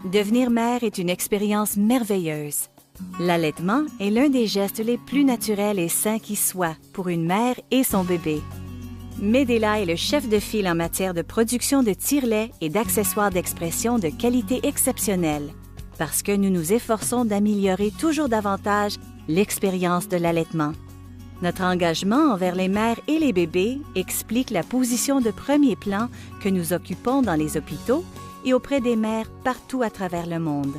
Devenir mère est une expérience merveilleuse. L'allaitement est l'un des gestes les plus naturels et sains qui soient pour une mère et son bébé. Medela est le chef de file en matière de production de tire-lait et d'accessoires d'expression de qualité exceptionnelle, parce que nous nous efforçons d'améliorer toujours davantage l'expérience de l'allaitement. Notre engagement envers les mères et les bébés explique la position de premier plan que nous occupons dans les hôpitaux et auprès des mères partout à travers le monde.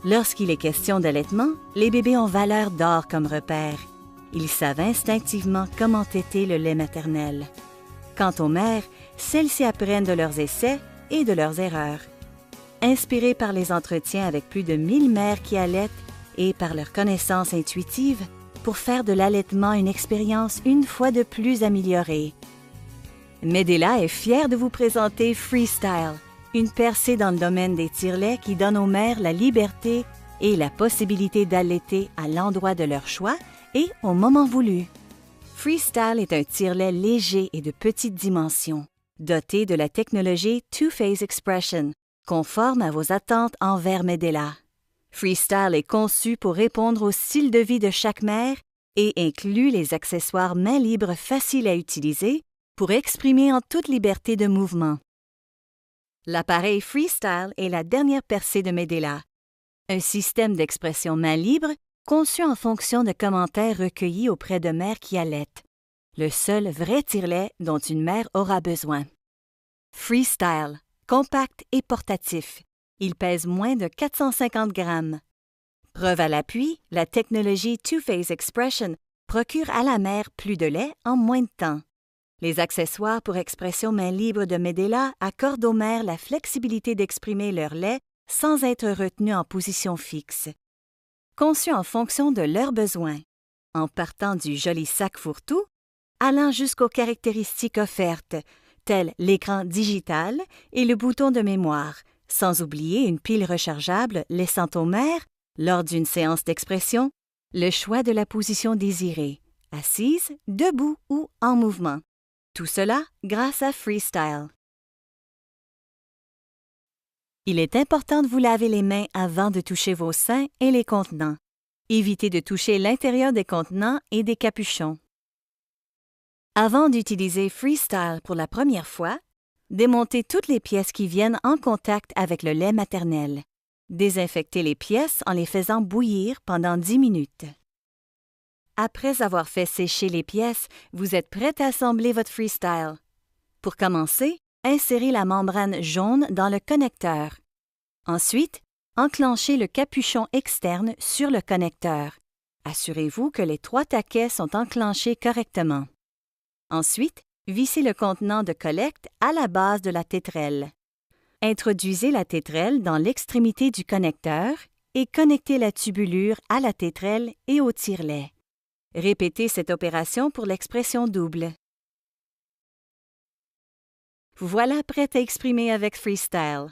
Lorsqu'il est question d'allaitement, les bébés ont valeur d'or comme repère. Ils savent instinctivement comment téter le lait maternel. Quant aux mères, celles-ci apprennent de leurs essais et de leurs erreurs. Inspirées par les entretiens avec plus de 1000 mères qui allaitent et par leur connaissance intuitive, pour faire de l'allaitement une expérience une fois de plus améliorée. Medela est fière de vous présenter Freestyle, une percée dans le domaine des tire-laits qui donne aux mères la liberté et la possibilité d'allaiter à l'endroit de leur choix et au moment voulu. Freestyle est un tire-lait léger et de petite dimension, doté de la technologie Two-Phase Expression, conforme à vos attentes envers Medela. Freestyle est conçu pour répondre au style de vie de chaque mère et inclut les accessoires main libre faciles à utiliser pour exprimer en toute liberté de mouvement. L'appareil Freestyle est la dernière percée de Medela, un système d'expression main libre conçu en fonction de commentaires recueillis auprès de mères qui allaitent, le seul vrai tire-lait dont une mère aura besoin. Freestyle, compact et portatif. Il pèse moins de 450 grammes. Preuve à l'appui, la technologie Two-Phase Expression procure à la mère plus de lait en moins de temps. Les accessoires pour expression main libre de Medela accordent aux mères la flexibilité d'exprimer leur lait sans être retenues en position fixe. Conçus en fonction de leurs besoins, en partant du joli sac fourre-tout, allant jusqu'aux caractéristiques offertes, telles l'écran digital et le bouton de mémoire, sans oublier une pile rechargeable laissant aux mères, lors d'une séance d'expression, le choix de la position désirée, assise, debout ou en mouvement. Tout cela grâce à Freestyle. Il est important de vous laver les mains avant de toucher vos seins et les contenants. Évitez de toucher l'intérieur des contenants et des capuchons. Avant d'utiliser Freestyle pour la première fois, démontez toutes les pièces qui viennent en contact avec le lait maternel. Désinfectez les pièces en les faisant bouillir pendant 10 minutes. Après avoir fait sécher les pièces, vous êtes prête à assembler votre Freestyle. Pour commencer, insérez la membrane jaune dans le connecteur. Ensuite, enclenchez le capuchon externe sur le connecteur. Assurez-vous que les 3 taquets sont enclenchés correctement. Ensuite, vissez le contenant de collecte à la base de la tétrelle. Introduisez la tétrelle dans l'extrémité du connecteur et connectez la tubulure à la tétrelle et au tire-lait. Répétez cette opération pour l'expression double. Vous voilà prête à exprimer avec Freestyle.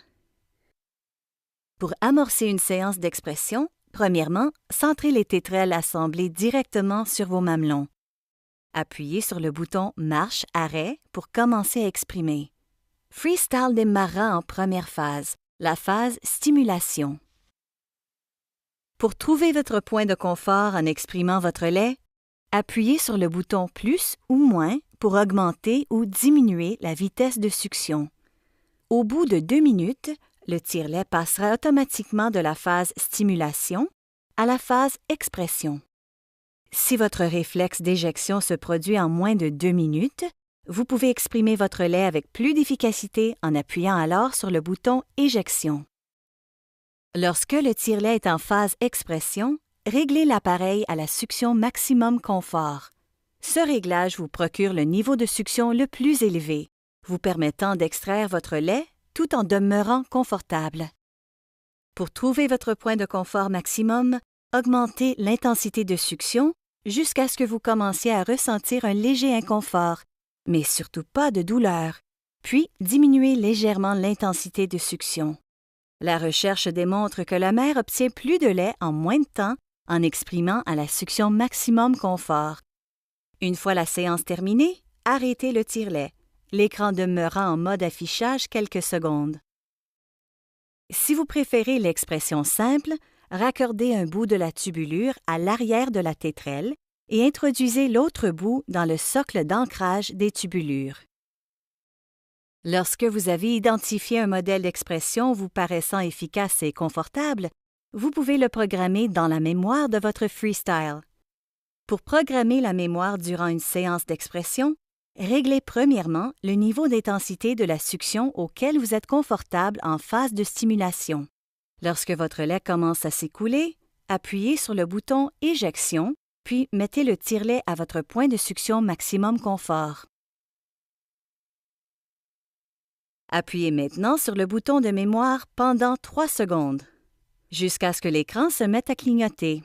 Pour amorcer une séance d'expression, premièrement, centrez les tétrelles assemblées directement sur vos mamelons. Appuyez sur le bouton Marche-Arrêt pour commencer à exprimer. Freestyle démarrera en première phase, la phase Stimulation. Pour trouver votre point de confort en exprimant votre lait, appuyez sur le bouton plus ou moins pour augmenter ou diminuer la vitesse de succion. Au bout de 2 minutes, le tire-lait passera automatiquement de la phase stimulation à la phase expression. Si votre réflexe d'éjection se produit en moins de 2 minutes, vous pouvez exprimer votre lait avec plus d'efficacité en appuyant alors sur le bouton éjection. Lorsque le tire-lait est en phase expression, réglez l'appareil à la succion maximum confort. Ce réglage vous procure le niveau de succion le plus élevé, vous permettant d'extraire votre lait tout en demeurant confortable. Pour trouver votre point de confort maximum, augmentez l'intensité de succion jusqu'à ce que vous commenciez à ressentir un léger inconfort, mais surtout pas de douleur, puis diminuez légèrement l'intensité de succion. La recherche démontre que la mère obtient plus de lait en moins de temps en exprimant à la succion maximum confort. Une fois la séance terminée, arrêtez le tire-lait, l'écran demeurant en mode affichage quelques secondes. Si vous préférez l'expression simple, raccordez un bout de la tubulure à l'arrière de la tétrelle et introduisez l'autre bout dans le socle d'ancrage des tubulures. Lorsque vous avez identifié un modèle d'expression vous paraissant efficace et confortable, vous pouvez le programmer dans la mémoire de votre freestyle. Pour programmer la mémoire durant une séance d'expression, réglez premièrement le niveau d'intensité de la succion auquel vous êtes confortable en phase de stimulation. Lorsque votre lait commence à s'écouler, appuyez sur le bouton « Éjection » puis mettez le tire-lait à votre point de succion maximum confort. Appuyez maintenant sur le bouton de mémoire pendant 3 secondes, jusqu'à ce que l'écran se mette à clignoter.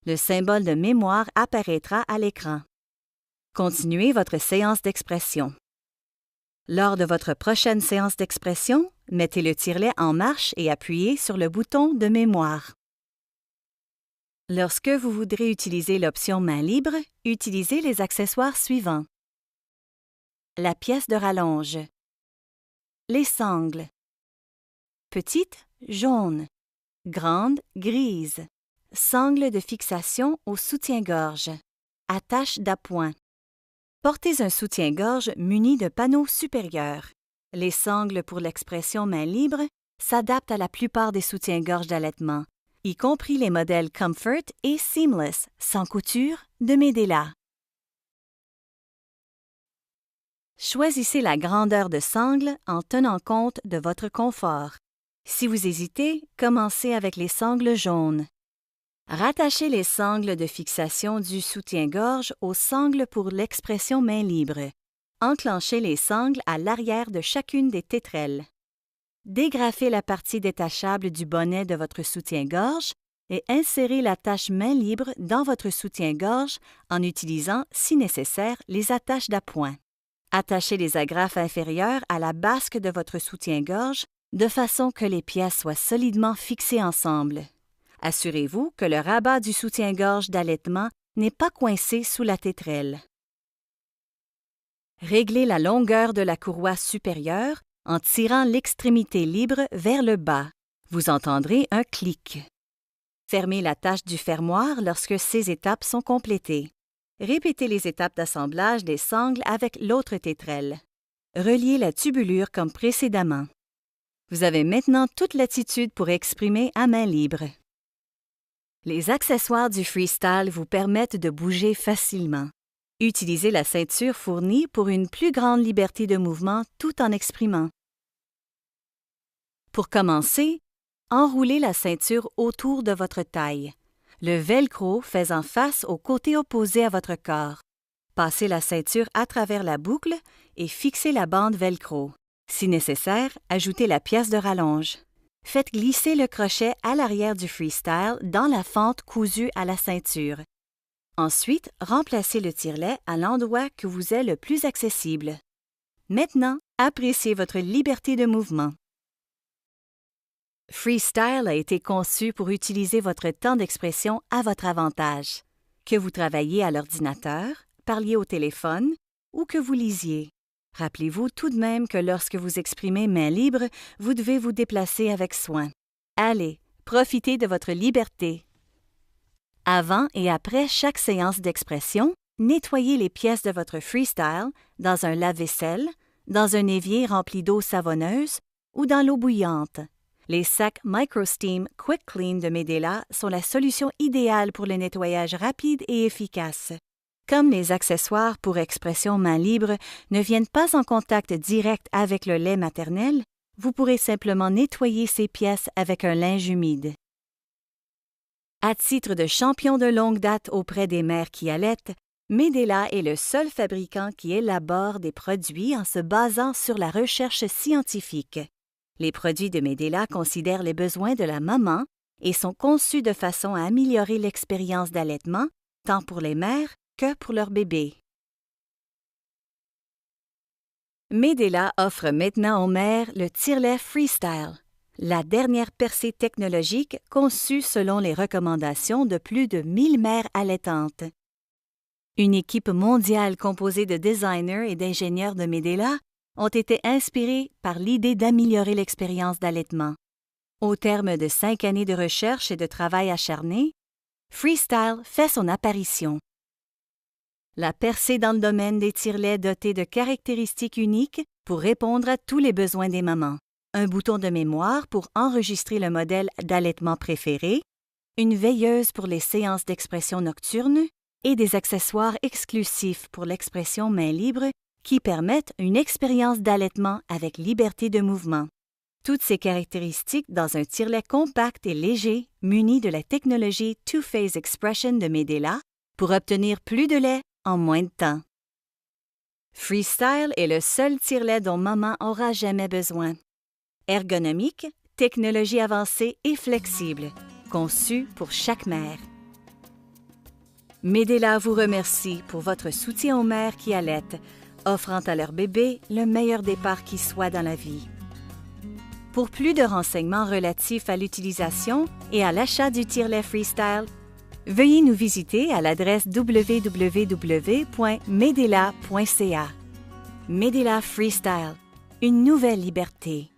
Le symbole de mémoire apparaîtra à l'écran. Continuez votre séance d'expression. Lors de votre prochaine séance d'expression, mettez le tire-lait en marche et appuyez sur le bouton de mémoire. Lorsque vous voudrez utiliser l'option main libre, utilisez les accessoires suivants. La pièce de rallonge. Les sangles. Petite, jaune. Grande, grise. Sangle de fixation au soutien-gorge. Attache d'appoint. Portez un soutien-gorge muni de panneaux supérieurs. Les sangles pour l'expression main libre s'adaptent à la plupart des soutiens-gorge d'allaitement, y compris les modèles Comfort et Seamless, sans couture, de Medela. Choisissez la grandeur de sangle en tenant compte de votre confort. Si vous hésitez, commencez avec les sangles jaunes. Rattachez les sangles de fixation du soutien-gorge aux sangles pour l'expression main libre. Enclenchez les sangles à l'arrière de chacune des tétrelles. Dégrafez la partie détachable du bonnet de votre soutien-gorge et insérez l'attache main libre dans votre soutien-gorge en utilisant, si nécessaire, les attaches d'appoint. Attachez les agrafes inférieures à la basque de votre soutien-gorge de façon que les pièces soient solidement fixées ensemble. Assurez-vous que le rabat du soutien-gorge d'allaitement n'est pas coincé sous la tétrelle. Réglez la longueur de la courroie supérieure en tirant l'extrémité libre vers le bas. Vous entendrez un clic. Fermez l'attache du fermoir lorsque ces étapes sont complétées. Répétez les étapes d'assemblage des sangles avec l'autre tétrelle. Reliez la tubulure comme précédemment. Vous avez maintenant toute latitude pour exprimer à main libre. Les accessoires du freestyle vous permettent de bouger facilement. Utilisez la ceinture fournie pour une plus grande liberté de mouvement tout en exprimant. Pour commencer, enroulez la ceinture autour de votre taille, le velcro faisant face au côté opposé à votre corps. Passez la ceinture à travers la boucle et fixez la bande velcro. Si nécessaire, ajoutez la pièce de rallonge. Faites glisser le crochet à l'arrière du freestyle dans la fente cousue à la ceinture. Ensuite, remplacez le tire-lait à l'endroit que vous est le plus accessible. Maintenant, appréciez votre liberté de mouvement. Freestyle a été conçu pour utiliser votre temps d'expression à votre avantage. Que vous travailliez à l'ordinateur, parliez au téléphone ou que vous lisiez. Rappelez-vous tout de même que lorsque vous exprimez main libre, vous devez vous déplacer avec soin. Allez, profitez de votre liberté. Avant et après chaque séance d'expression, nettoyez les pièces de votre freestyle dans un lave-vaisselle, dans un évier rempli d'eau savonneuse ou dans l'eau bouillante. Les sacs MicroSteam Quick Clean de Medela sont la solution idéale pour le nettoyage rapide et efficace. Comme les accessoires pour expression main libre ne viennent pas en contact direct avec le lait maternel, vous pourrez simplement nettoyer ces pièces avec un linge humide. À titre de champion de longue date auprès des mères qui allaitent, Medela est le seul fabricant qui élabore des produits en se basant sur la recherche scientifique. Les produits de Medela considèrent les besoins de la maman et sont conçus de façon à améliorer l'expérience d'allaitement, tant pour les mères que pour leur bébé. Medela offre maintenant aux mères le tire-lait Freestyle, la dernière percée technologique conçue selon les recommandations de plus de 1000 mères allaitantes. Une équipe mondiale composée de designers et d'ingénieurs de Medela ont été inspirés par l'idée d'améliorer l'expérience d'allaitement. Au terme de 5 années de recherche et de travail acharné, Freestyle fait son apparition. La percée dans le domaine des tire-laits dotés de caractéristiques uniques pour répondre à tous les besoins des mamans. Un bouton de mémoire pour enregistrer le modèle d'allaitement préféré, une veilleuse pour les séances d'expression nocturne et des accessoires exclusifs pour l'expression main libre qui permettent une expérience d'allaitement avec liberté de mouvement. Toutes ces caractéristiques dans un tire-lait compact et léger muni de la technologie Two-Phase Expression de Medela pour obtenir plus de lait en moins de temps. Freestyle est le seul tire-lait dont maman aura jamais besoin. Ergonomique, technologie avancée et flexible, conçu pour chaque mère. Medela vous remercie pour votre soutien aux mères qui allaitent, offrant à leur bébé le meilleur départ qui soit dans la vie. Pour plus de renseignements relatifs à l'utilisation et à l'achat du tire-lait Freestyle, veuillez nous visiter à l'adresse www.medela.ca. Medela Freestyle, une nouvelle liberté.